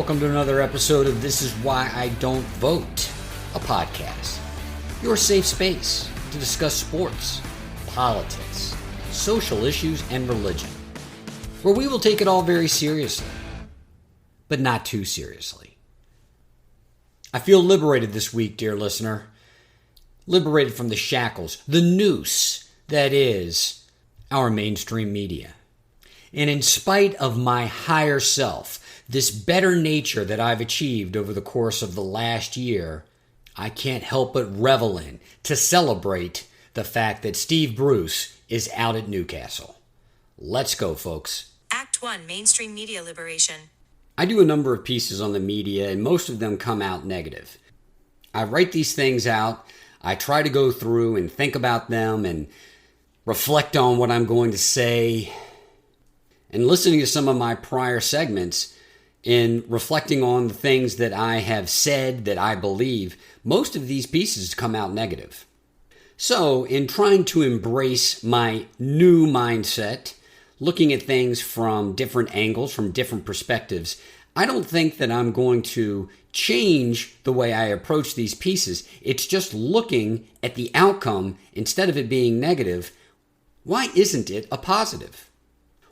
welcome to another episode of This Is Why I Don't Vote, a podcast. Your safe space to discuss sports, politics, social issues, and religion, where we will take it all very seriously, but not too seriously. I feel liberated this week, dear listener. Liberated from the shackles, the noose that is our mainstream media. And in spite of my higher self, this better nature that I've achieved over the course of the last year, I can't help but revel in, to celebrate the fact that Steve Bruce is out at Newcastle. Let's go, folks. Act 1, Mainstream Media Liberation. I do a number of pieces on the media, and most of them come out negative. I write these things out. I try to go through and think about them and reflect on what I'm going to say. And listening to some of my prior segments, in reflecting on the things that I have said that I believe, most of these pieces come out negative. So, in trying to embrace my new mindset, looking at things from different angles, from different perspectives, I don't think that I'm going to change the way I approach these pieces. It's just looking at the outcome instead of it being negative. Why isn't it a positive?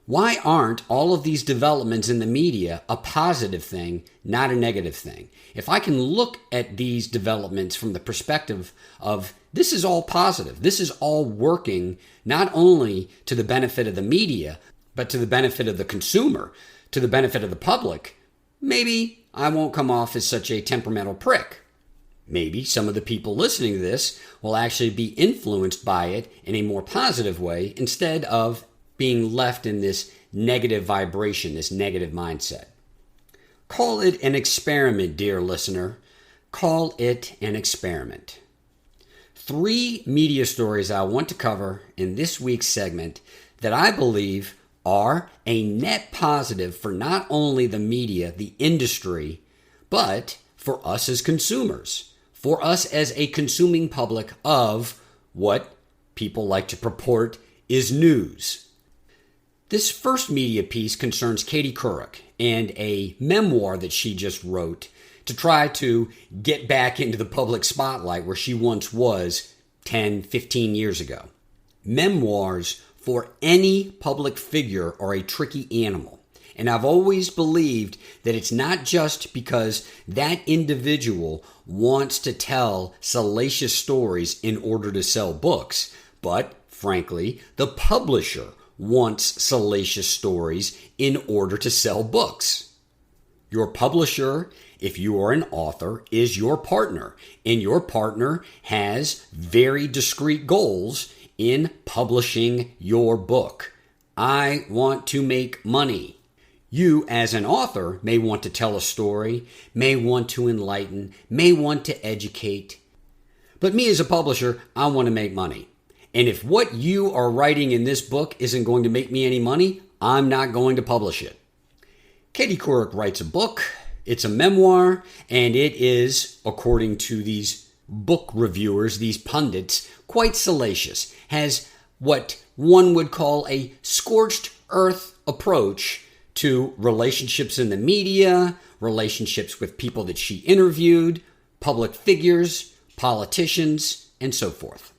Why aren't all of these developments in the media a positive thing, not a negative thing? If I can look at these developments from the perspective of this is all positive, this is all working not only to the benefit of the media, but to the benefit of the consumer, to the benefit of the public, maybe I won't come off as such a temperamental prick. Maybe some of the people listening to this will actually be influenced by it in a more positive way instead of being left in this negative vibration, this negative mindset. Call it an experiment, dear listener. Call it an experiment. 3 media stories I want to cover in this week's segment that I believe are a net positive for not only the media, the industry, but for us as consumers, for us as a consuming public of what people like to purport is news. This first media piece concerns Katie Couric and a memoir that she just wrote to try to get back into the public spotlight where she once was 10, 15 years ago. Memoirs for any public figure are a tricky animal. And I've always believed that it's not just because that individual wants to tell salacious stories in order to sell books, but frankly, the publisher wants salacious stories in order to sell books. Your publisher, if you are an author, is your partner, and your partner has very discrete goals in publishing your book. I want to make money. You, as an author, may want to tell a story, may want to enlighten, may want to educate. But me as a publisher, I want to make money. And if what you are writing in this book isn't going to make me any money, I'm not going to publish it. Katie Couric writes a book. It's a memoir, and it is, according to these book reviewers, these pundits, quite salacious. Has what one would call a scorched earth approach to relationships in the media, relationships with people that she interviewed, public figures, politicians, and so forth.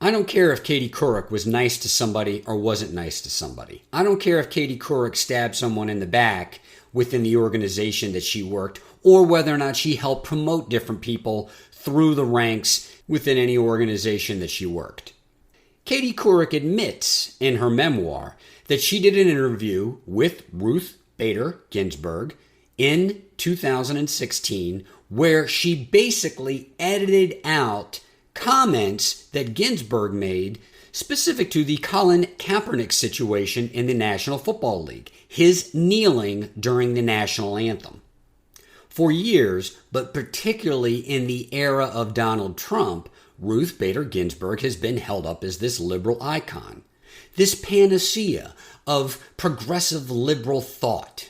I don't care if Katie Couric was nice to somebody or wasn't nice to somebody. I don't care if Katie Couric stabbed someone in the back within the organization that she worked, or whether or not she helped promote different people through the ranks within any organization that she worked. Katie Couric admits in her memoir that she did an interview with Ruth Bader Ginsburg in 2016 where she basically edited out comments that Ginsburg made specific to the Colin Kaepernick situation in the National Football League, his kneeling during the national anthem. For years, but particularly in the era of Donald Trump, Ruth Bader Ginsburg has been held up as this liberal icon, this panacea of progressive liberal thought.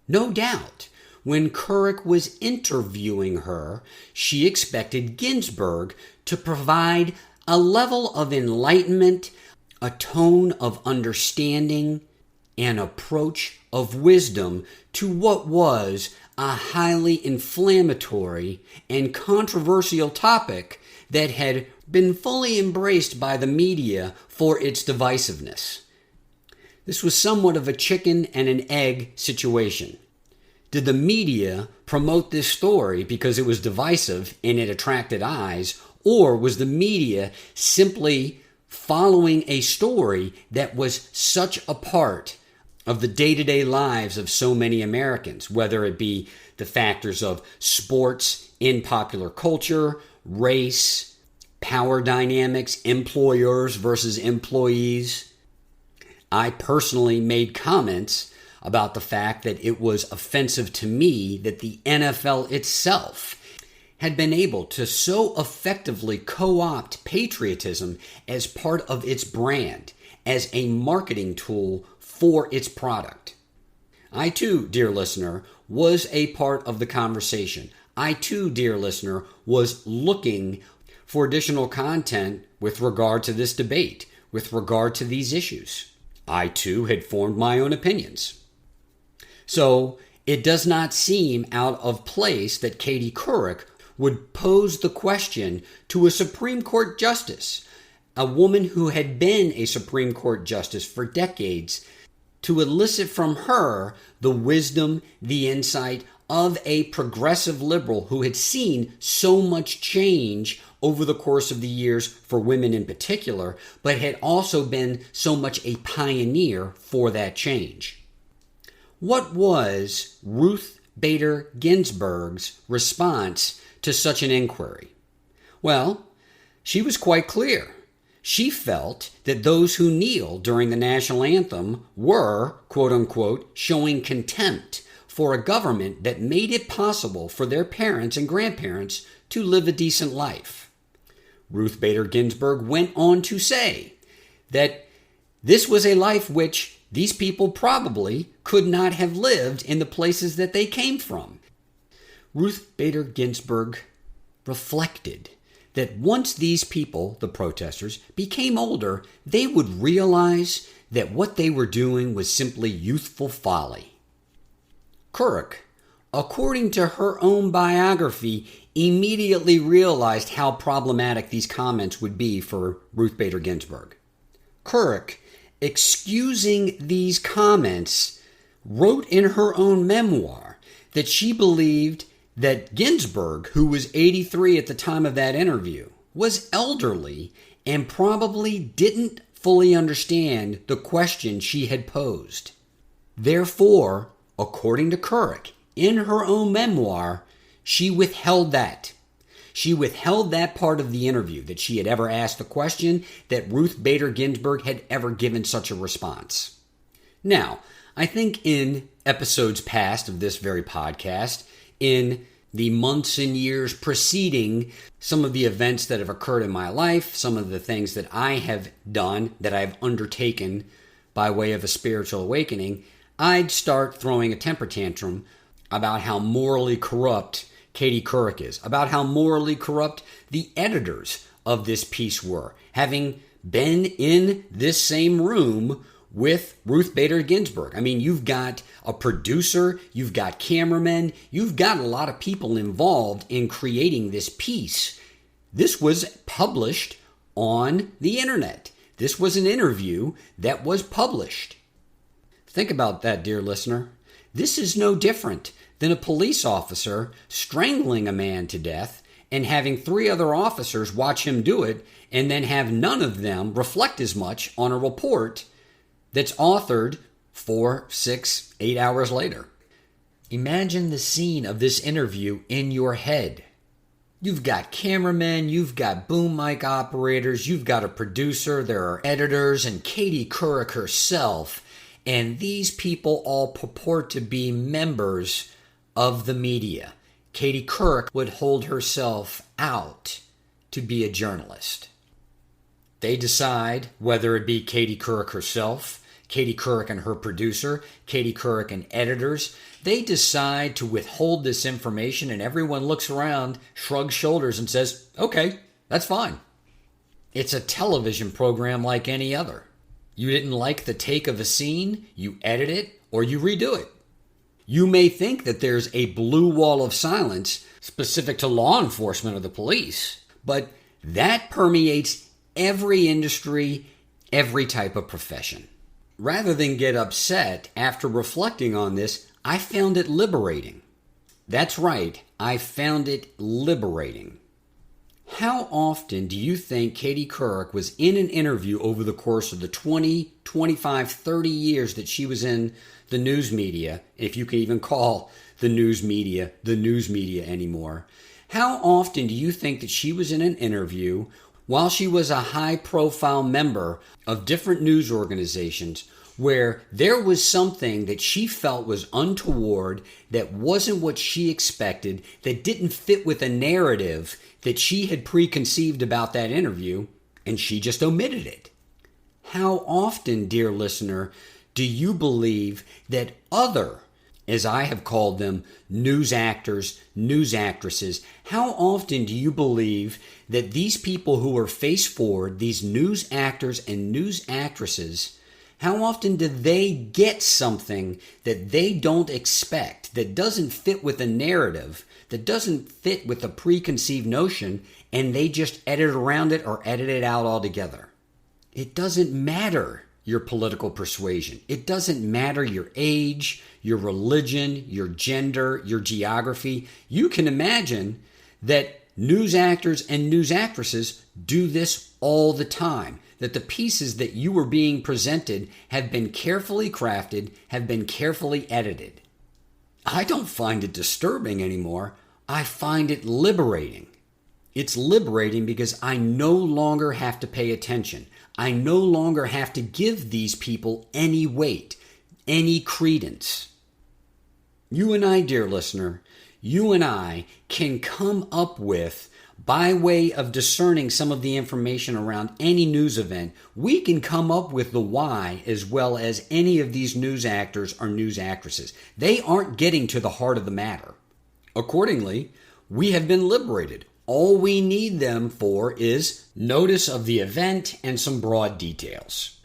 No doubt, when Couric was interviewing her, she expected Ginsburg to provide a level of enlightenment, a tone of understanding, an approach of wisdom to what was a highly inflammatory and controversial topic that had been fully embraced by the media for its divisiveness. This was somewhat of a chicken and an egg situation. Did the media promote this story because it was divisive and it attracted eyes, or was the media simply following a story that was such a part of the day-to-day lives of so many Americans, whether it be the factors of sports in popular culture, race, power dynamics, employers versus employees? I personally made comments about the fact that it was offensive to me that the NFL itself had been able to so effectively co-opt patriotism as part of its brand, as a marketing tool for its product. I too, dear listener, was a part of the conversation. I too, dear listener, was looking for additional content with regard to this debate, with regard to these issues. I too had formed my own opinions. So it does not seem out of place that Katie Couric would pose the question to a Supreme Court justice, a woman who had been a Supreme Court justice for decades, to elicit from her the wisdom, the insight of a progressive liberal who had seen so much change over the course of the years for women in particular, but had also been so much a pioneer for that change. What was Ruth Bader Ginsburg's response to such an inquiry? Well, she was quite clear. She felt that those who kneel during the national anthem were, quote unquote, showing contempt for a government that made it possible for their parents and grandparents to live a decent life. Ruth Bader Ginsburg went on to say that this was a life which these people probably could not have lived in the places that they came from. Ruth Bader Ginsburg reflected that once these people, the protesters, became older, they would realize that what they were doing was simply youthful folly. Couric, according to her own biography, immediately realized how problematic these comments would be for Ruth Bader Ginsburg. Couric, excusing these comments, wrote in her own memoir that she believed that Ginsburg, who was 83 at the time of that interview, was elderly and probably didn't fully understand the question she had posed. Therefore, according to Couric, in her own memoir, she withheld that. She withheld that part of the interview, that she had ever asked the question, that Ruth Bader Ginsburg had ever given such a response. Now, I think in episodes past of this very podcast, in the months and years preceding some of the events that have occurred in my life, some of the things that I have done, that I've undertaken by way of a spiritual awakening, I'd start throwing a temper tantrum about how morally corrupt Katie Couric is, about how morally corrupt the editors of this piece were, having been in this same room with Ruth Bader Ginsburg. I mean, you've got a producer, you've got cameramen, you've got a lot of people involved in creating this piece. This was published on the internet. This was an interview that was published. Think about that, dear listener. This is no different than a police officer strangling a man to death and having 3 other officers watch him do it and then have none of them reflect as much on a report that's authored 4, 6, 8 hours later. Imagine the scene of this interview in your head. You've got cameramen, you've got boom mic operators, you've got a producer, there are editors, and Katie Couric herself. And these people all purport to be members of the media. Katie Couric would hold herself out to be a journalist. They decide whether it be Katie Couric herself, Katie Couric and her producer, Katie Couric and editors. They decide to withhold this information, and everyone looks around, shrugs shoulders, and says, okay, that's fine. It's a television program like any other. You didn't like the take of a scene, you edit it, or you redo it. You may think that there's a blue wall of silence specific to law enforcement or the police, but that permeates every industry, every type of profession. Rather than get upset after reflecting on this, I found it liberating. That's right, I found it liberating. How often do you think Katie Couric was in an interview over the course of the 20, 25, 30 years that she was in the news media, if you can even call the news media anymore? How often do you think that she was in an interview while she was a high-profile member of different news organizations where there was something that she felt was untoward, that wasn't what she expected, that didn't fit with a narrative that she had preconceived about that interview, and she just omitted it? How often, dear listener, do you believe that other, as I have called them, news actors, news actresses, how often do you believe that these people who are face forward, these news actors and news actresses, how often do they get something that they don't expect, that doesn't fit with a narrative, that doesn't fit with a preconceived notion, and they just edit around it or edit it out altogether? It doesn't matter your political persuasion. It doesn't matter your age, your religion, your gender, your geography. You can imagine that news actors and news actresses do this all the time, that the pieces that you were being presented have been carefully crafted, have been carefully edited. I don't find it disturbing anymore. I find it liberating. It's liberating because I no longer have to pay attention. I no longer have to give these people any weight, any credence. You and I, dear listener, you and I can come up with, by way of discerning some of the information around any news event, we can come up with the why as well as any of these news actors or news actresses. They aren't getting to the heart of the matter. Accordingly, we have been liberated. All we need them for is notice of the event and some broad details.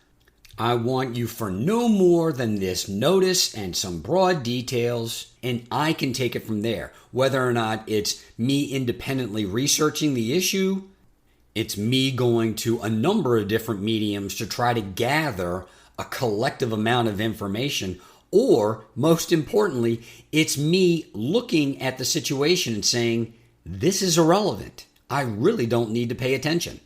I want you for no more than this notice and some broad details, and I can take it from there. Whether or not it's me independently researching the issue, it's me going to a number of different mediums to try to gather a collective amount of information, or most importantly, it's me looking at the situation and saying, this is irrelevant. I really don't need to pay attention.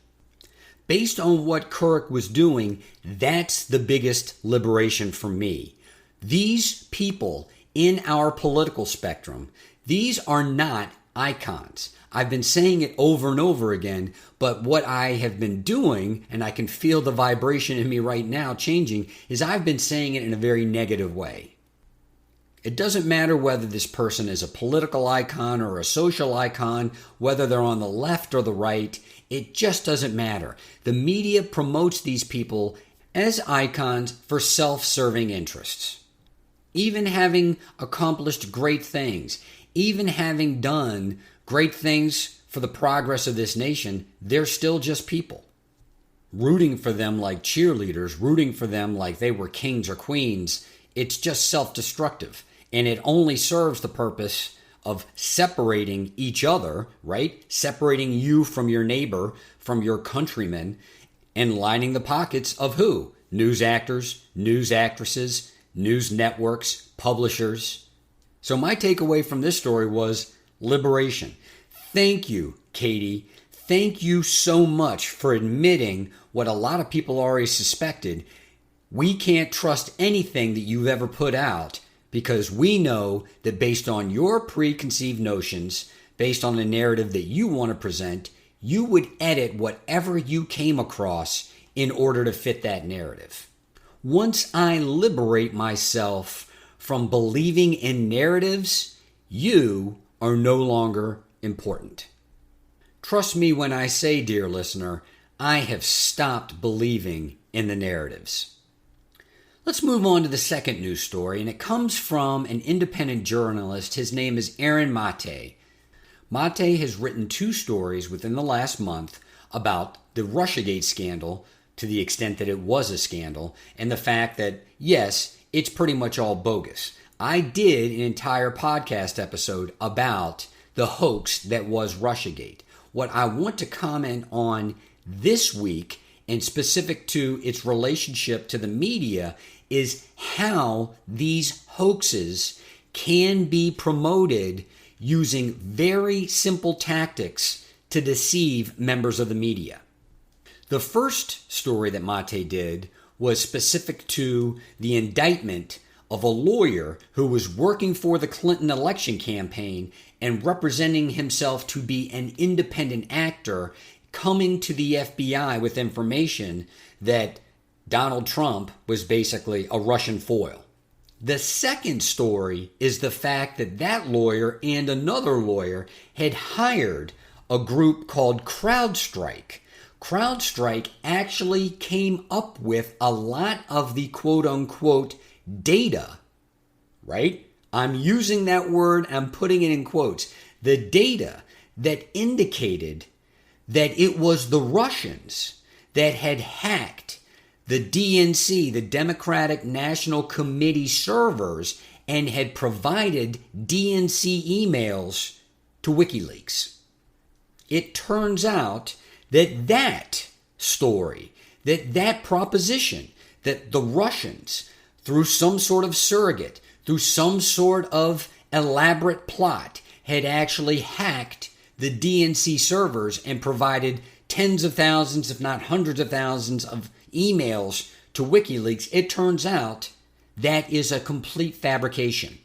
Based on what Couric was doing, that's the biggest liberation for me. These people in our political spectrum, these are not icons. I've been saying it over and over again, but what I have been doing, and I can feel the vibration in me right now changing, is I've been saying it in a very negative way. It doesn't matter whether this person is a political icon or a social icon, whether they're on the left or the right. It just doesn't matter. The media promotes these people as icons for self-serving interests. Even having accomplished great things, even having done great things for the progress of this nation, they're still just people. Rooting for them like cheerleaders, rooting for them like they were kings or queens, it's just self-destructive. And it only serves the purpose of separating each other, right? Separating you from your neighbor, from your countrymen, and lining the pockets of who? News actors, news actresses, news networks, publishers. So my takeaway from this story was liberation. Thank you, Katie. Thank you so much for admitting what a lot of people already suspected. We can't trust anything that you've ever put out, because we know that based on your preconceived notions, based on the narrative that you want to present, you would edit whatever you came across in order to fit that narrative. Once I liberate myself from believing in narratives, you are no longer important. Trust me when I say, dear listener, I have stopped believing in the narratives. Let's move on to the second news story, and it comes from an independent journalist. His name is Aaron Mate. Mate has written 2 stories within the last month about the Russiagate scandal, to the extent that it was a scandal, and the fact that, yes, it's pretty much all bogus. I did an entire podcast episode about the hoax that was Russiagate. What I want to comment on this week, and specific to its relationship to the media, is how these hoaxes can be promoted using very simple tactics to deceive members of the media. The first story that Mate did was specific to the indictment of a lawyer who was working for the Clinton election campaign and representing himself to be an independent actor, coming to the FBI with information that Donald Trump was basically a Russian foil. The second story is the fact that that lawyer and another lawyer had hired a group called CrowdStrike. CrowdStrike actually came up with a lot of the quote-unquote data, right? I'm using that word, I'm putting it in quotes. The data that indicated that it was the Russians that had hacked the DNC, the Democratic National Committee servers, and had provided DNC emails to WikiLeaks. It turns out that story, that proposition, that the Russians, through some sort of surrogate, through some sort of elaborate plot, had actually hacked the DNC servers and provided tens of thousands, if not hundreds of thousands, of emails to WikiLeaks. It turns out that is a complete fabrication.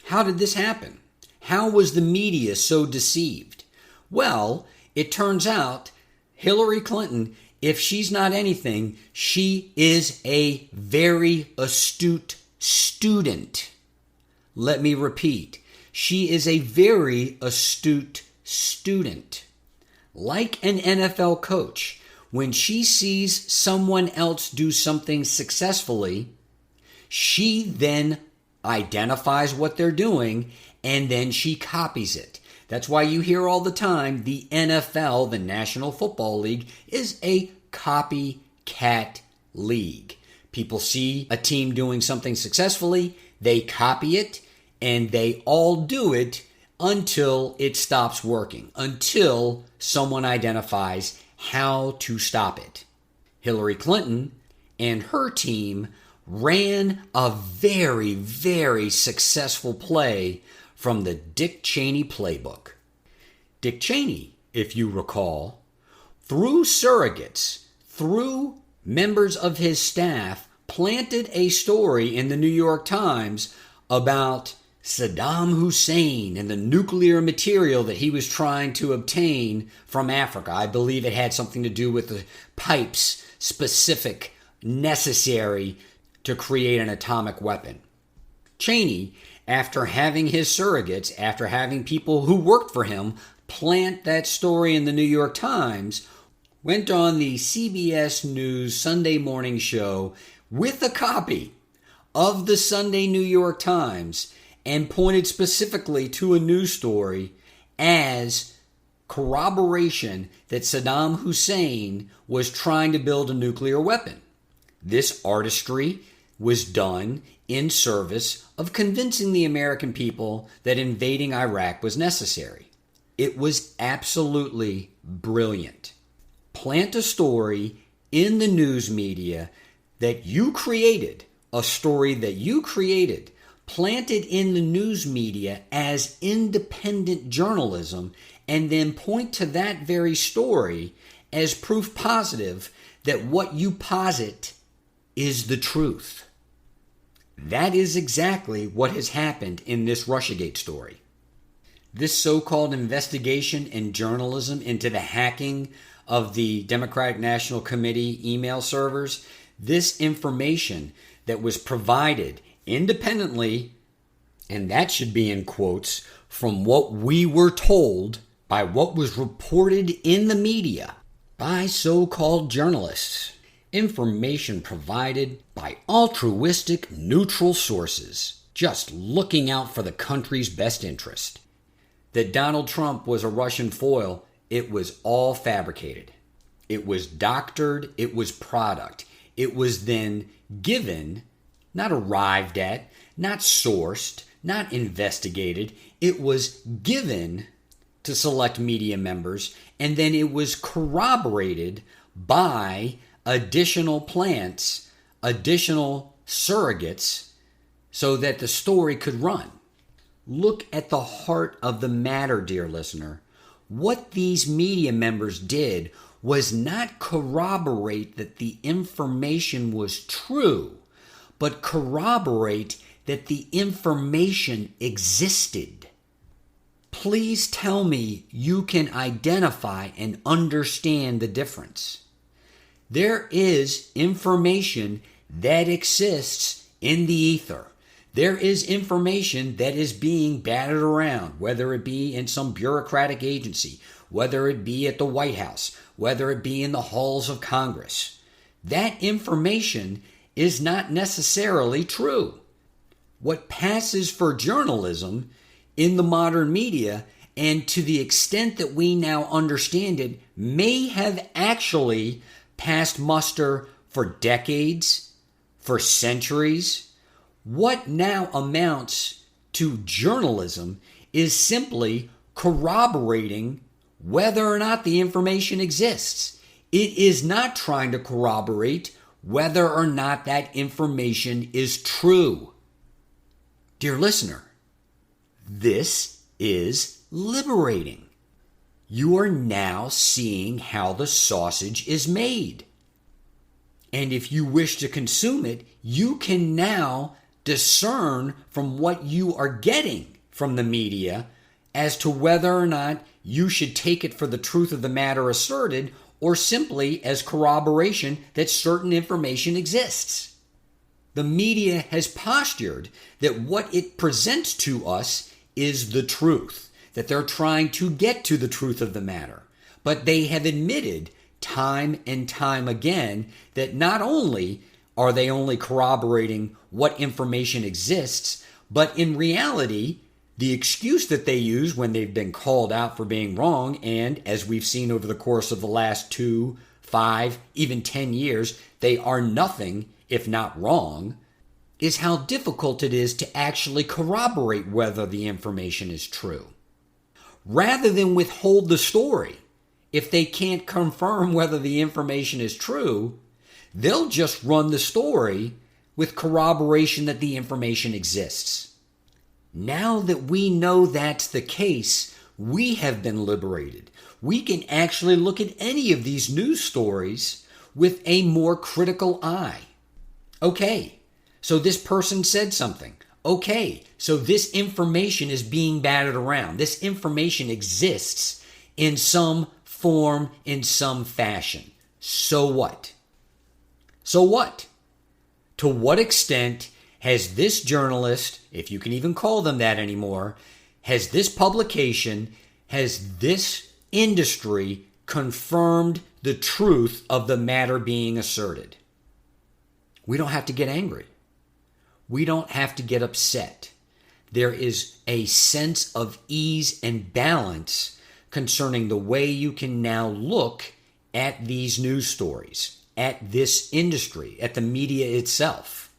How did this happen? How was the media so deceived? Well, it turns out Hillary Clinton, if she's not anything, she is a very astute student. Let me repeat. She is a very astute student. Like an NFL coach, when she sees someone else do something successfully, she then identifies what they're doing and then she copies it. That's why you hear all the time the NFL, the National Football League, is a copycat league. People see a team doing something successfully, they copy it, and they all do it until it stops working, until someone identifies how to stop it. Hillary Clinton and her team ran a very, very successful play from the Dick Cheney playbook. Dick Cheney, if you recall, through surrogates, through members of his staff, planted a story in the New York Times about Saddam Hussein and the nuclear material that he was trying to obtain from Africa. I believe it had something to do with the pipes specific necessary to create an atomic weapon. Cheney, after having his surrogates, after having people who worked for him plant that story in the New York Times, went on the CBS News Sunday morning show with a copy of the Sunday New York Times and pointed specifically to a news story as corroboration that Saddam Hussein was trying to build a nuclear weapon. This artistry was done in service of convincing the American people that invading Iraq was necessary. It was absolutely brilliant. Plant a story in the news media that you created, a story that you created, planted in the news media as independent journalism, and then point to that very story as proof positive that what you posit is the truth. That is exactly what has happened in this Russiagate story. This so-called investigation and journalism into the hacking of the Democratic National Committee email servers, this information that was provided independently, and that should be in quotes, from what we were told by what was reported in the media by so-called journalists. Information provided by altruistic, neutral sources, just looking out for the country's best interest. That Donald Trump was a Russian foil, it was all fabricated. It was doctored, it was product. It was then given Not arrived at, not sourced, not investigated. It was given to select media members, and then it was corroborated by additional plants, additional surrogates, so that the story could run. Look at the heart of the matter, dear listener. What these media members did was not corroborate that the information was true, but corroborate that the information existed. Please tell me you can identify and understand the difference. There is information that exists in the ether. There is information that is being batted around, whether it be in some bureaucratic agency, whether it be at the White House, whether it be in the halls of Congress. That information is not necessarily true. What passes for journalism in the modern media, and to the extent that we now understand it, may have actually passed muster for decades, for centuries. What now amounts to journalism is simply corroborating whether or not the information exists. It is not trying to corroborate whether or not that information is true. Dear listener, this is liberating. You are now seeing how the sausage is made. And if you wish to consume it, you can now discern from what you are getting from the media as to whether or not you should take it for the truth of the matter asserted or simply as corroboration that certain information exists. The media has postured that what it presents to us is the truth, that they're trying to get to the truth of the matter. But they have admitted time and time again that not only are they only corroborating what information exists, but in reality, the excuse that they use when they've been called out for being wrong, and as we've seen over the course of the last 2, 5, even 10 years, they are nothing if not wrong, is how difficult it is to actually corroborate whether the information is true. Rather than withhold the story, if they can't confirm whether the information is true, they'll just run the story with corroboration that the information exists. Now that we know that's the case, we have been liberated. We can actually look at any of these news stories with a more critical eye. Okay, so this person said something. Okay, so this information is being batted around. This information exists in some form, in some fashion. So what? So what? To what extent has this journalist, if you can even call them that anymore, has this publication, has this industry confirmed the truth of the matter being asserted? We don't have to get angry. We don't have to get upset. There is a sense of ease and balance concerning the way you can now look at these news stories, at this industry, at the media itself.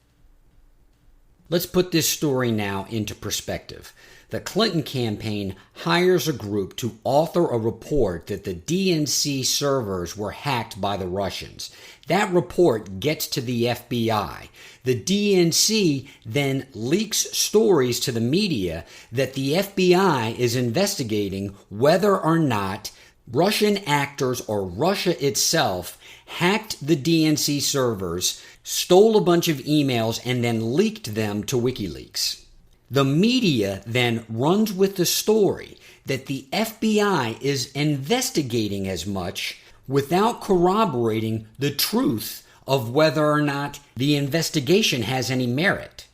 Let's put this story now into perspective. The Clinton campaign hires a group to author a report that the DNC servers were hacked by the Russians. That report gets to the FBI. The DNC then leaks stories to the media that the FBI is investigating whether or not Russian actors or Russia itself hacked the DNC servers, stole a bunch of emails, and then leaked them to WikiLeaks. The media then runs with the story that the FBI is investigating as much without corroborating the truth of whether or not the investigation has any merit.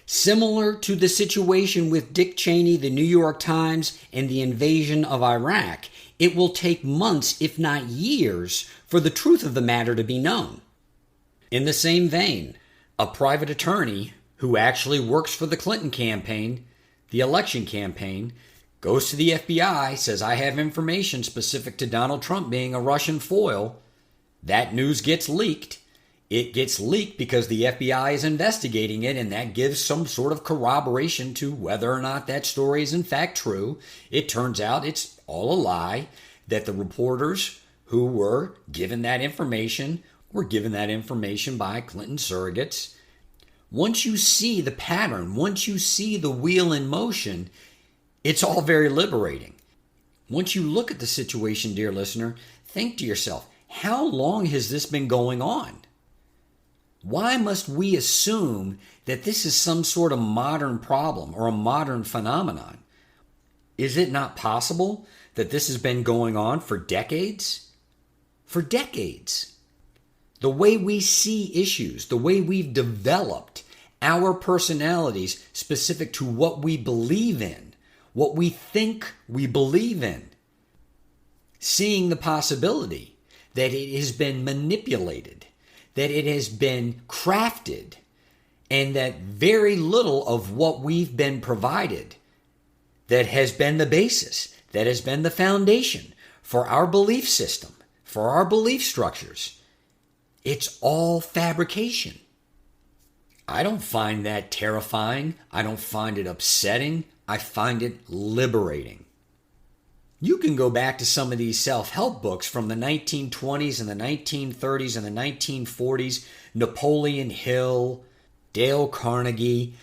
Similar to the situation with Dick Cheney, the New York Times, and the invasion of Iraq, it will take months, if not years, for the truth of the matter to be known. In the same vein, a private attorney who actually works for the Clinton campaign, the election campaign, goes to the FBI, says, I have information specific to Donald Trump being a Russian foil. That news gets leaked. It gets leaked because the FBI is investigating it, and that gives some sort of corroboration to whether or not that story is in fact true. It turns out it's all a lie, that the reporters who were given that information were given that information by Clinton surrogates. Once you see the pattern, once you see the wheel in motion, it's all very liberating. Once you look at the situation, dear listener, think to yourself, how long has this been going on? Why must we assume that this is some sort of modern problem or a modern phenomenon? Is it not possible that this has been going on for decades? For decades. The way we see issues, the way we've developed our personalities specific to what we believe in, what we think we believe in, seeing the possibility that it has been manipulated, that it has been crafted, and that very little of what we've been provided that has been the basis, that has been the foundation for our belief system, for our belief structures. It's all fabrication. I don't find that terrifying. I don't find it upsetting. I find it liberating. You can go back to some of these self-help books from the 1920s and the 1930s and the 1940s, Napoleon Hill, Dale Carnegie.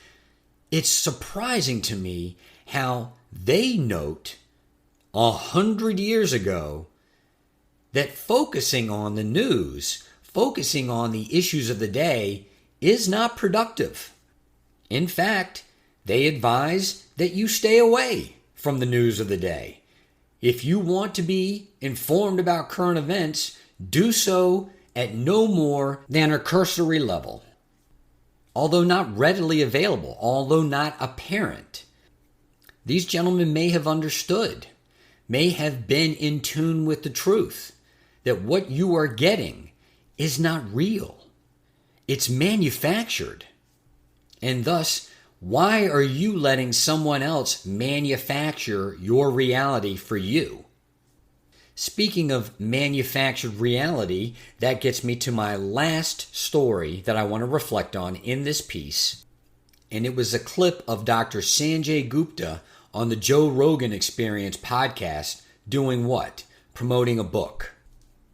It's surprising to me how they note 100 years ago that focusing on the news, focusing on the issues of the day is not productive. In fact, they advise that you stay away from the news of the day. If you want to be informed about current events, do so at no more than a cursory level. Although not readily available, although not apparent, these gentlemen may have understood, may have been in tune with the truth, that what you are getting is not real. It's manufactured. And thus, why are you letting someone else manufacture your reality for you? Speaking of manufactured reality, that gets me to my last story that I want to reflect on in this piece. And it was a clip of Dr. Sanjay Gupta on the Joe Rogan Experience podcast doing what? Promoting a book.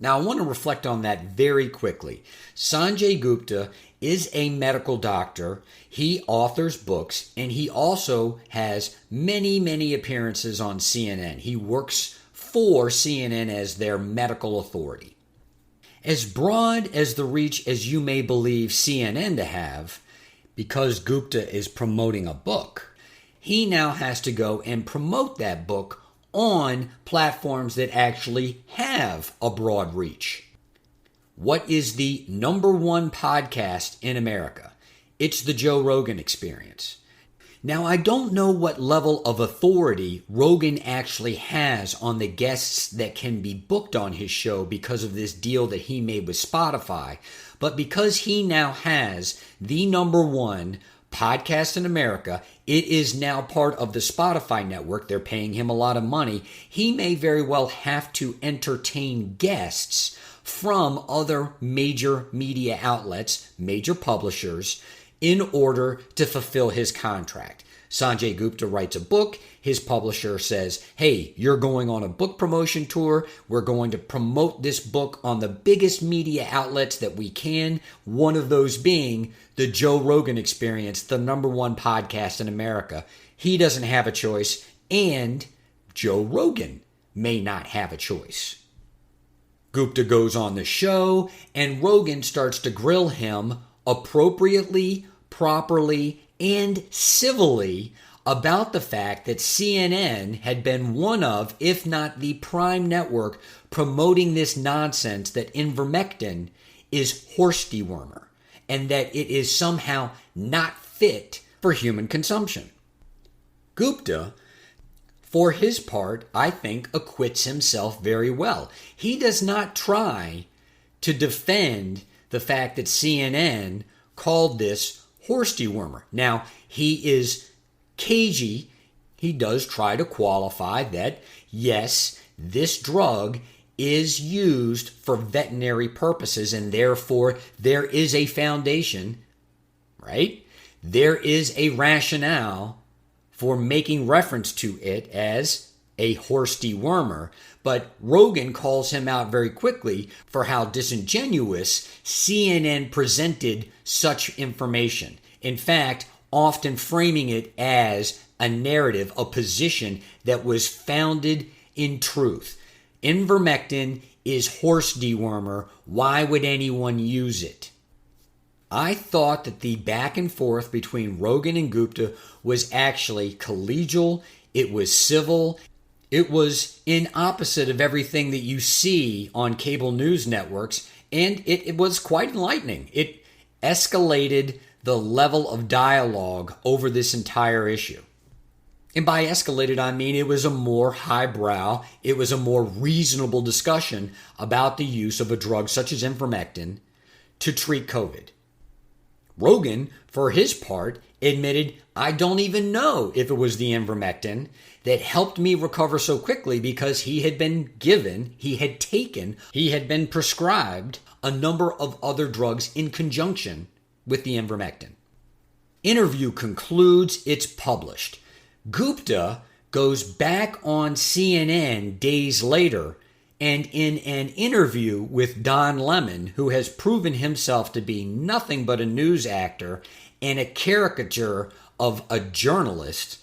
Now, I want to reflect on that very quickly. Sanjay Gupta is a medical doctor. He authors books, and he also has many, many appearances on CNN. He works for CNN as their medical authority. As broad as the reach as you may believe CNN to have, because Gupta is promoting a book, he now has to go and promote that book on platforms that actually have a broad reach. What is the number one podcast in America? It's the Joe Rogan Experience. Now, I don't know what level of authority Rogan actually has on the guests that can be booked on his show because of this deal that he made with Spotify, but because he now has the number one podcast in America, it is now part of the Spotify network. They're paying him a lot of money. He may very well have to entertain guests from other major media outlets, major publishers, in order to fulfill his contract. Sanjay Gupta writes a book. His publisher says, hey, you're going on a book promotion tour. We're going to promote this book on the biggest media outlets that we can, one of those being the Joe Rogan Experience, the number one podcast in America. He doesn't have a choice, and Joe Rogan may not have a choice. Gupta goes on the show, and Rogan starts to grill him appropriately, properly, and civilly about the fact that CNN had been one of, if not the prime network, promoting this nonsense that ivermectin is horse dewormer and that it is somehow not fit for human consumption. Gupta, for his part, I think acquits himself very well. He does not try to defend the fact that CNN called this horse dewormer. Now, he is cagey. He does try to qualify that, yes, this drug is used for veterinary purposes, and therefore there is a foundation, right? There is a rationale for making reference to it as a horse dewormer, but Rogan calls him out very quickly for how disingenuous CNN presented such information. In fact, often framing it as a narrative, a position that was founded in truth. Ivermectin is horse dewormer. Why would anyone use it? I thought that the back and forth between Rogan and Gupta was actually collegial. It was civil. It was in opposite of everything that you see on cable news networks, and it was quite enlightening. It escalated the level of dialogue over this entire issue. And by escalated, I mean it was a more highbrow, it was a more reasonable discussion about the use of a drug such as ivermectin to treat COVID. Rogan, for his part, admitted, I don't even know if it was the ivermectin that helped me recover so quickly because he had been prescribed a number of other drugs in conjunction with the ivermectin. Interview concludes, it's published. Gupta goes back on CNN days later and in an interview with Don Lemon, who has proven himself to be nothing but a news actor and a caricature of a journalist,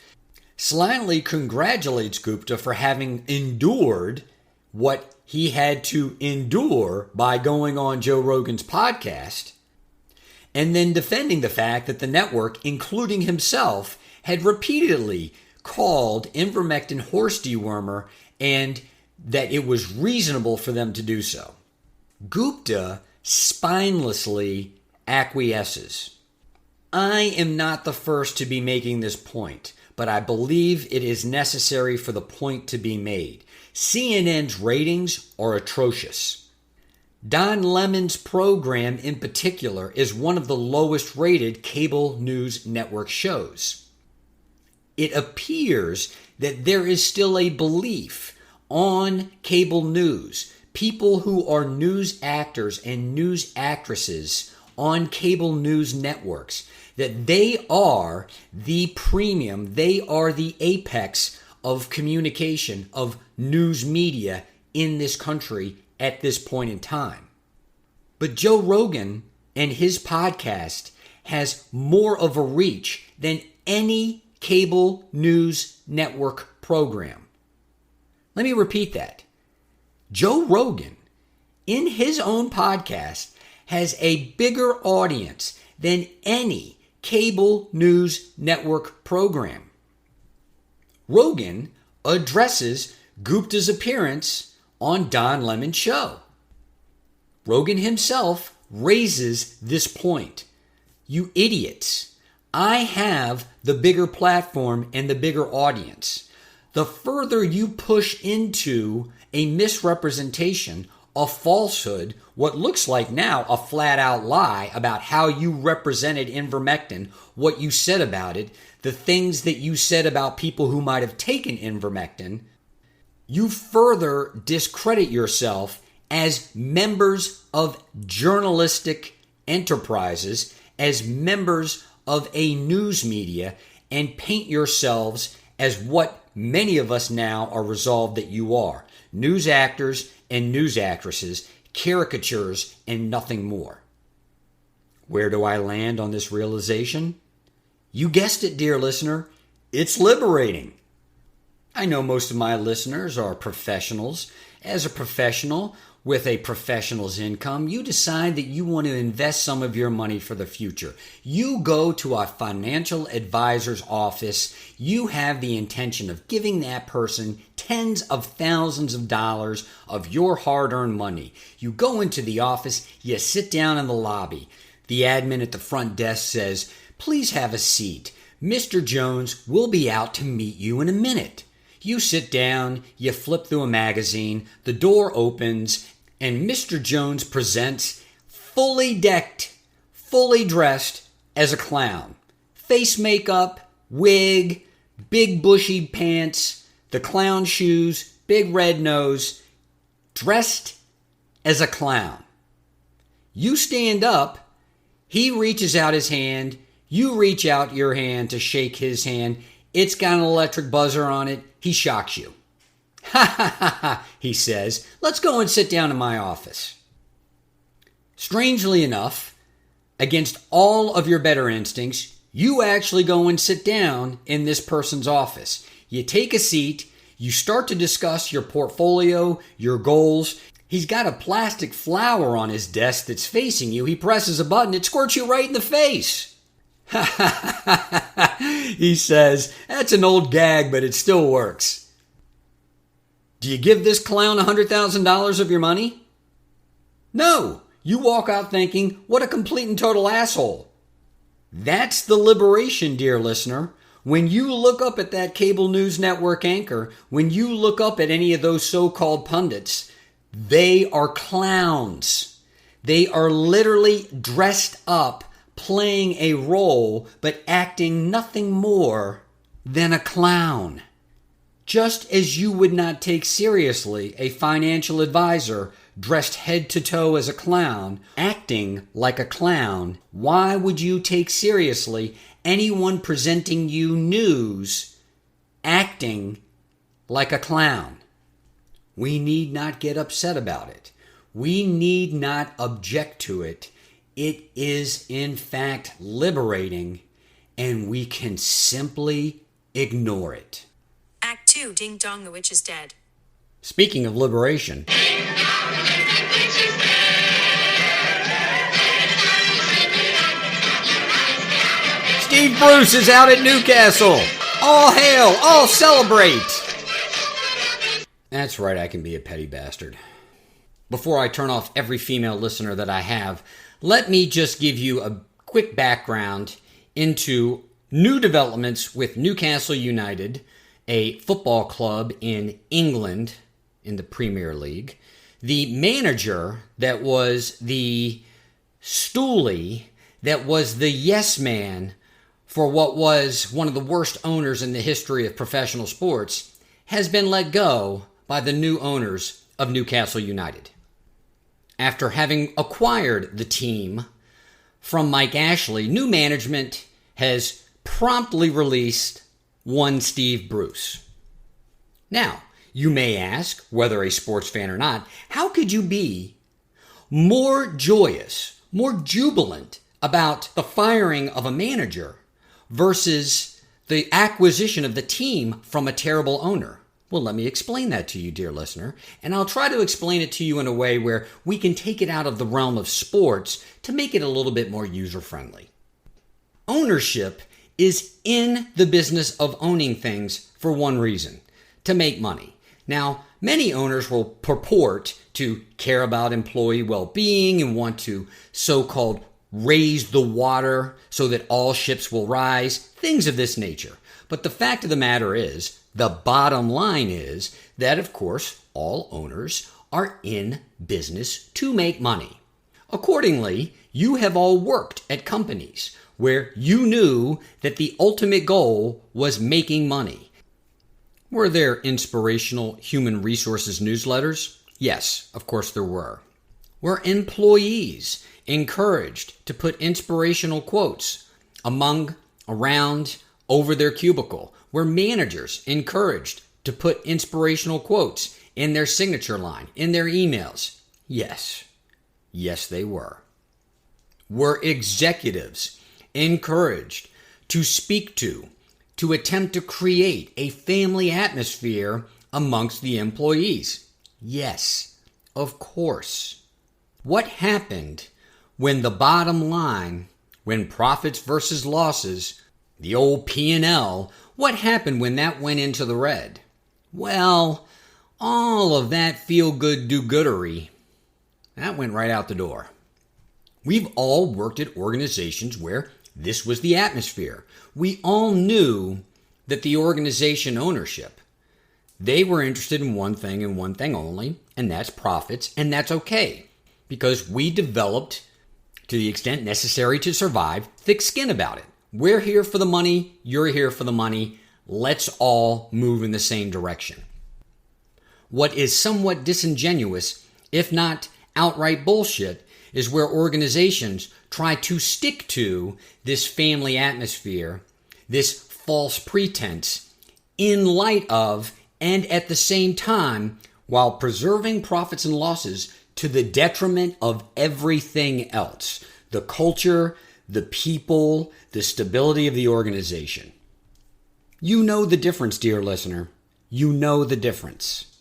slyly congratulates Gupta for having endured what he had to endure by going on Joe Rogan's podcast, and then defending the fact that the network, including himself, had repeatedly called ivermectin horse dewormer and that it was reasonable for them to do so. Gupta spinelessly acquiesces. I am not the first to be making this point, but I believe it is necessary for the point to be made. CNN's ratings are atrocious. Don Lemon's program in particular is one of the lowest rated cable news network shows. It appears that there is still a belief on cable news, people who are news actors and news actresses on cable news networks, that they are the premium, they are the apex of communication, of news media in this country at this point in time. But Joe Rogan and his podcast has more of a reach than any cable news network program. Let me repeat that. Joe Rogan, in his own podcast, has a bigger audience than any cable news network program. Rogan addresses Gupta's appearance on Don Lemon's show. Rogan himself raises this point. You idiots, I have the bigger platform and the bigger audience. The further you push into a misrepresentation, a falsehood, what looks like now a flat-out lie about how you represented ivermectin, what you said about it, the things that you said about people who might have taken ivermectin, you further discredit yourself as members of journalistic enterprises, as members of a news media, and paint yourselves as what many of us now are resolved that you are. News actors and news actresses, caricatures and nothing more. Where do I land on this realization? You guessed it, dear listener. It's liberating. I know most of my listeners are professionals. As a professional with a professional's income, you decide that you want to invest some of your money for the future. You go to a financial advisor's office. You have the intention of giving that person tens of thousands of dollars of your hard-earned money. You go into the office, you sit down in the lobby. The admin at the front desk says, "Please have a seat. Mr. Jones will be out to meet you in a minute." You sit down, you flip through a magazine, the door opens, and Mr. Jones presents fully decked, fully dressed as a clown. Face makeup, wig, big bushy pants, the clown shoes, big red nose, dressed as a clown. You stand up, he reaches out his hand, you reach out your hand to shake his hand. It's got an electric buzzer on it. He shocks you. Ha ha ha ha, he says, let's go and sit down in my office. Strangely enough, against all of your better instincts, you actually go and sit down in this person's office. You take a seat, you start to discuss your portfolio, your goals. He's got a plastic flower on his desk that's facing you. He presses a button, it squirts you right in the face. He says, that's an old gag, but it still works. Do you give this clown $100,000 of your money? No. You walk out thinking, what a complete and total asshole. That's the liberation, dear listener. When you look up at that cable news network anchor, when you look up at any of those so-called pundits, they are clowns. They are literally dressed up, playing a role, but acting nothing more than a clown. Just as you would not take seriously a financial advisor dressed head to toe as a clown, acting like a clown, why would you take seriously anyone presenting you news acting like a clown? We need not get upset about it. We need not object to it. It is, in fact, liberating, and we can simply ignore it. Act 2, Ding Dong, the Witch is Dead. Speaking of liberation, Steve Bruce is out at Newcastle. All hail, all celebrate. That's right, I can be a petty bastard. Before I turn off every female listener that I have, let me just give you a quick background into new developments with Newcastle United, a football club in England in the Premier League. The manager that was the stoolie, that was the yes man for what was one of the worst owners in the history of professional sports, has been let go by the new owners of Newcastle United. After having acquired the team from Mike Ashley, new management has promptly released one Steve Bruce. Now, you may ask, whether a sports fan or not, how could you be more joyous, more jubilant about the firing of a manager versus the acquisition of the team from a terrible owner? Well, let me explain that to you, dear listener, and I'll try to explain it to you in a way where we can take it out of the realm of sports to make it a little bit more user-friendly. Ownership is in the business of owning things for one reason: to make money. Now, many owners will purport to care about employee well-being and want to so-called raise the water so that all ships will rise, things of this nature. But the fact of the matter is, the bottom line is that, of course, all owners are in business to make money. Accordingly, you have all worked at companies where you knew that the ultimate goal was making money. Were there inspirational human resources newsletters? Yes, of course there were. Were employees encouraged to put inspirational quotes around, over their cubicle? Were managers encouraged to put inspirational quotes in their signature line, in their emails? Yes. Yes, they were. Were executives encouraged to speak to attempt to create a family atmosphere amongst the employees? Yes, of course. What happened when the bottom line, when profits versus losses, the old P&L, what happened when that went into the red? Well, all of that feel-good do-goodery, that went right out the door. We've all worked at organizations where this was the atmosphere. We all knew that the organization ownership, they were interested in one thing and one thing only, and that's profits, and that's okay, because we developed, to the extent necessary to survive, thick skin about it. We're here for the money, you're here for the money, let's all move in the same direction. What is somewhat disingenuous, if not outright bullshit, is where organizations try to stick to this family atmosphere, this false pretense, in light of and at the same time while preserving profits and losses to the detriment of everything else. The culture, the people, the stability of the organization. You know the difference, dear listener. You know the difference.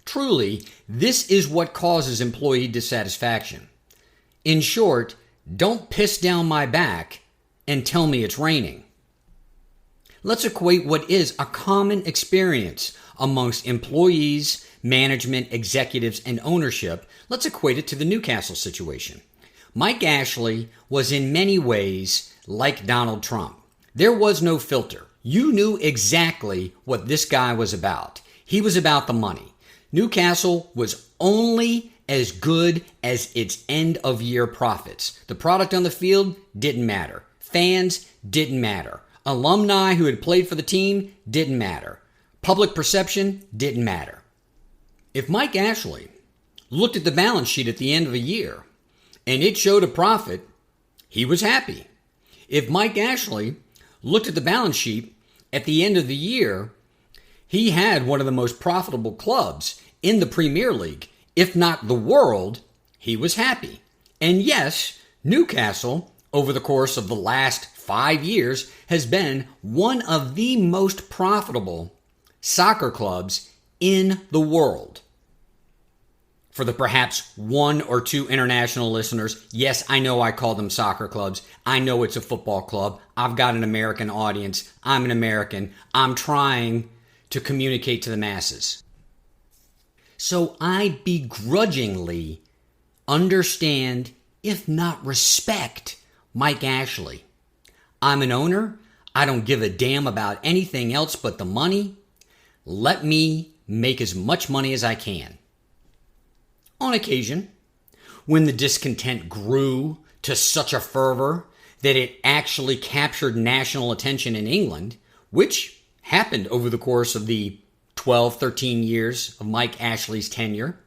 Truly, this is what causes employee dissatisfaction. In short, don't piss down my back and tell me it's raining. Let's equate what is a common experience amongst employees, management, executives, and ownership. Let's equate it to the Newcastle situation. Mike Ashley was in many ways like Donald Trump. There was no filter. You knew exactly what this guy was about. He was about the money. Newcastle was only as good as its end-of-year profits. The product on the field didn't matter. Fans didn't matter. Alumni who had played for the team didn't matter. Public perception didn't matter. If Mike Ashley looked at the balance sheet at the end of a year and it showed a profit, he was happy. If Mike Ashley looked at the balance sheet at the end of the year, he had one of the most profitable clubs in the Premier League, if not the world, he was happy. And yes, Newcastle, over the course of the last 5 years, has been one of the most profitable soccer clubs in the world. For the perhaps one or two international listeners, yes, I know I call them soccer clubs. I know it's a football club. I've got an American audience. I'm an American. I'm trying to communicate to the masses. So I begrudgingly understand, if not respect, Mike Ashley. I'm an owner. I don't give a damn about anything else but the money. Let me make as much money as I can. On occasion, when the discontent grew to such a fervor that it actually captured national attention in England, which happened over the course of the 12, 13 years of Mike Ashley's tenure,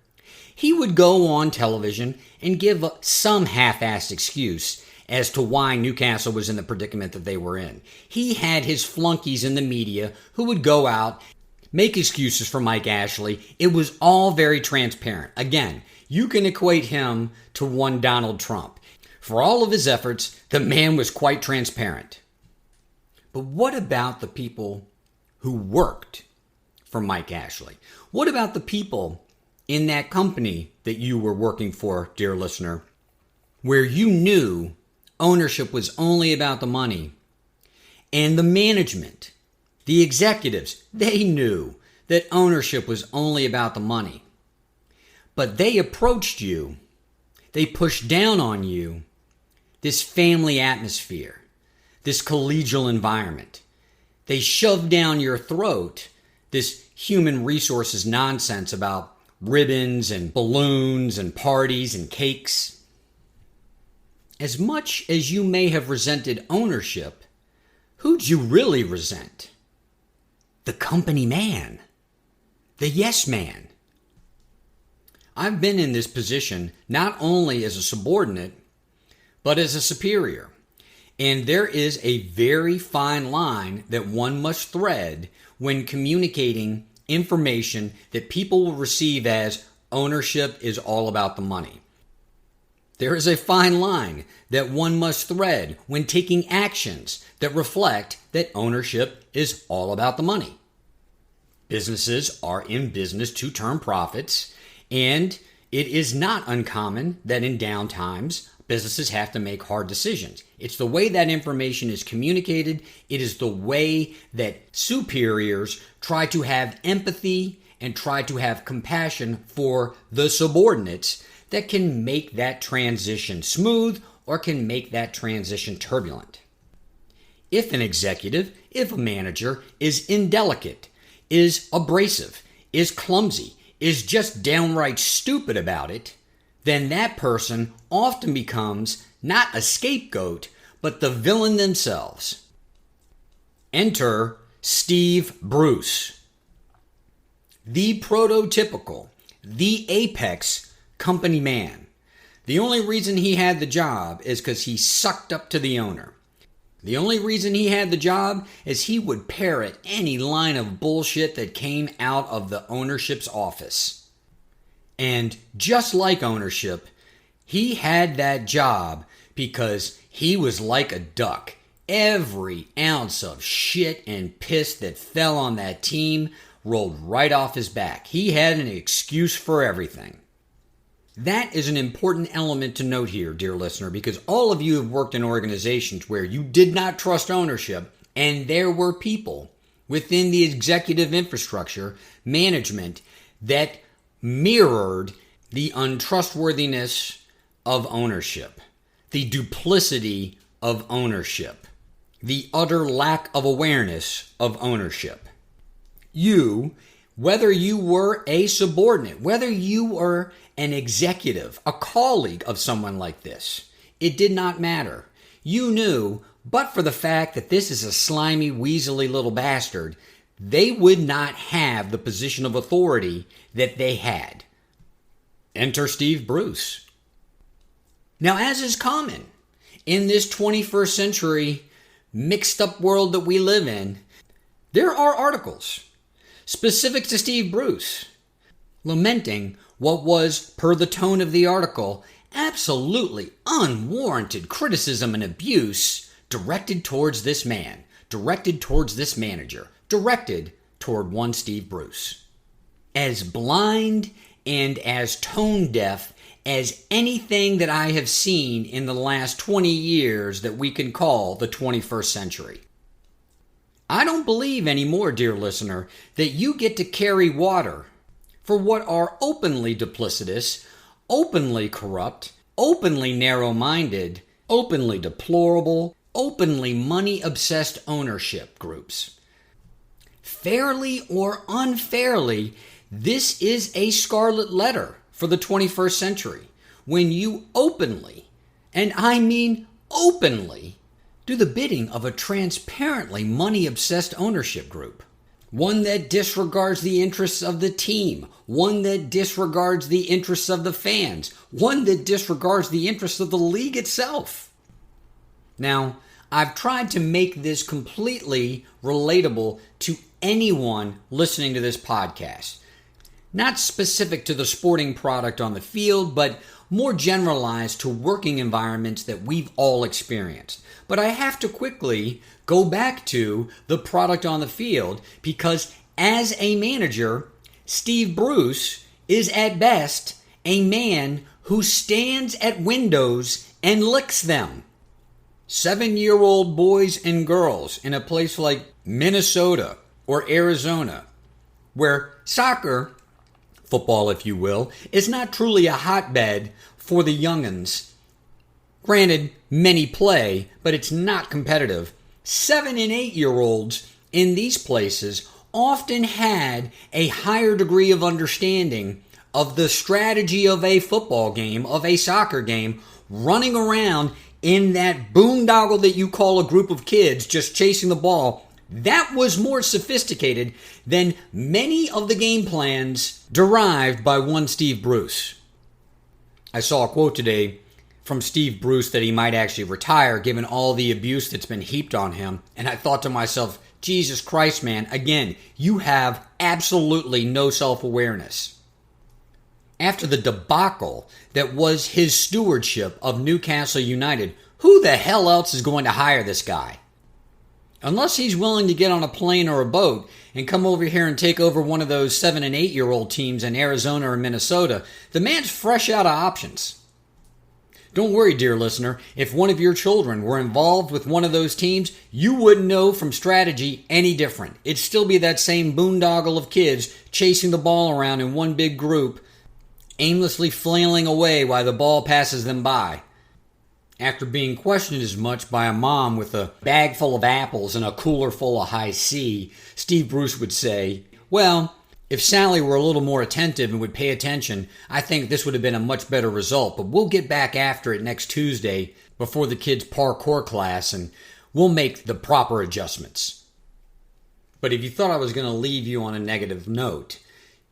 he would go on television and give some half-assed excuse as to why Newcastle was in the predicament that they were in. He had his flunkies in the media who would go out, make excuses for Mike Ashley. It was all very transparent. Again, you can equate him to one Donald Trump. For all of his efforts, the man was quite transparent. But what about the people who worked for Mike Ashley? What about the people in that company that you were working for, dear listener, where you knew ownership was only about the money, and the management, the executives, they knew that ownership was only about the money. But they approached you, they pushed down on you this family atmosphere, this collegial environment. They shoved down your throat this human resources nonsense about ribbons and balloons and parties and cakes. As much as you may have resented ownership, who'd you really resent? The company man. The yes man. I've been in this position not only as a subordinate, but as a superior. And there is a very fine line that one must thread when communicating information that people will receive as ownership is all about the money. There is a fine line that one must thread when taking actions that reflect that ownership is all about the money. Businesses are in business to turn profits, and it is not uncommon that in down times, businesses have to make hard decisions. It's the way that information is communicated. It is the way that superiors try to have empathy and try to have compassion for the subordinates that can make that transition smooth or can make that transition turbulent. If an executive, if a manager is indelicate, is abrasive, is clumsy, is just downright stupid about it, then that person often becomes not a scapegoat, but the villain themselves. Enter Steve Bruce. The prototypical, the apex company man. The only reason he had the job is because he sucked up to the owner. The only reason he had the job is he would parrot any line of bullshit that came out of the ownership's office. And just like ownership, he had that job because he was like a duck. Every ounce of shit and piss that fell on that team rolled right off his back. He had an excuse for everything. That is an important element to note here, dear listener, because all of you have worked in organizations where you did not trust ownership, and there were people within the executive infrastructure, management, that mirrored the untrustworthiness of ownership, the duplicity of ownership, the utter lack of awareness of ownership. You, whether you were a subordinate, whether you were an executive, a colleague of someone like this, it did not matter. You knew, but for the fact that this is a slimy, weaselly little bastard, they would not have the position of authority that they had. Enter Steve Bruce. Now, as is common in this 21st century mixed up world that we live in, there are articles specific to Steve Bruce lamenting what was, per the tone of the article, absolutely unwarranted criticism and abuse directed towards this man, directed towards this manager, directed toward one Steve Bruce. As blind and as tone deaf as anything that I have seen in the last 20 years that we can call the 21st century. I don't believe anymore, dear listener, that you get to carry water for what are openly duplicitous, openly corrupt, openly narrow-minded, openly deplorable, openly money-obsessed ownership groups. Fairly or unfairly, this is a scarlet letter for the 21st century when you openly, and I mean openly, do the bidding of a transparently money-obsessed ownership group. One that disregards the interests of the team, one that disregards the interests of the fans, one that disregards the interests of the league itself. Now, I've tried to make this completely relatable to anyone listening to this podcast. Not specific to the sporting product on the field, but more generalized to working environments that we've all experienced. But I have to quickly go back to the product on the field because as a manager, Steve Bruce is at best a man who stands at windows and licks them. 7-year-old boys and girls in a place like Minnesota or Arizona, where soccer, football if you will, is not truly a hotbed for the young'uns. Granted, many play, but it's not competitive. 7- and 8-year-olds in these places often had a higher degree of understanding of the strategy of a football game, of a soccer game, running around in that boondoggle that you call a group of kids just chasing the ball. That was more sophisticated than many of the game plans derived by one Steve Bruce. I saw a quote today from Steve Bruce that he might actually retire given all the abuse that's been heaped on him. And I thought to myself, Jesus Christ, man, again, you have absolutely no self-awareness. After the debacle that was his stewardship of Newcastle United, who the hell else is going to hire this guy? Unless he's willing to get on a plane or a boat and come over here and take over one of those 7- and 8-year-old teams in Arizona or Minnesota, the man's fresh out of options. Don't worry, dear listener, if one of your children were involved with one of those teams, you wouldn't know from strategy any different. It'd still be that same boondoggle of kids chasing the ball around in one big group, aimlessly flailing away while the ball passes them by. After being questioned as much by a mom with a bag full of apples and a cooler full of high C, Steve Bruce would say, well, if Sally were a little more attentive and would pay attention, I think this would have been a much better result, but we'll get back after it next Tuesday before the kids' parkour class and we'll make the proper adjustments. But if you thought I was going to leave you on a negative note,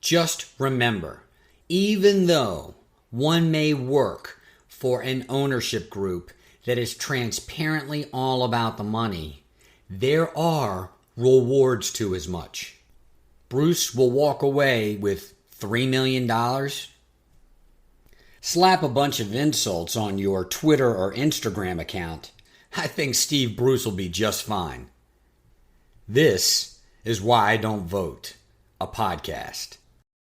Just remember, even though one may work for an ownership group that is transparently all about the money, there are rewards to as much. Bruce will walk away with $3 million. Slap a bunch of insults on your Twitter or Instagram account. I think Steve Bruce will be just fine. This is Why I Don't Vote, a podcast.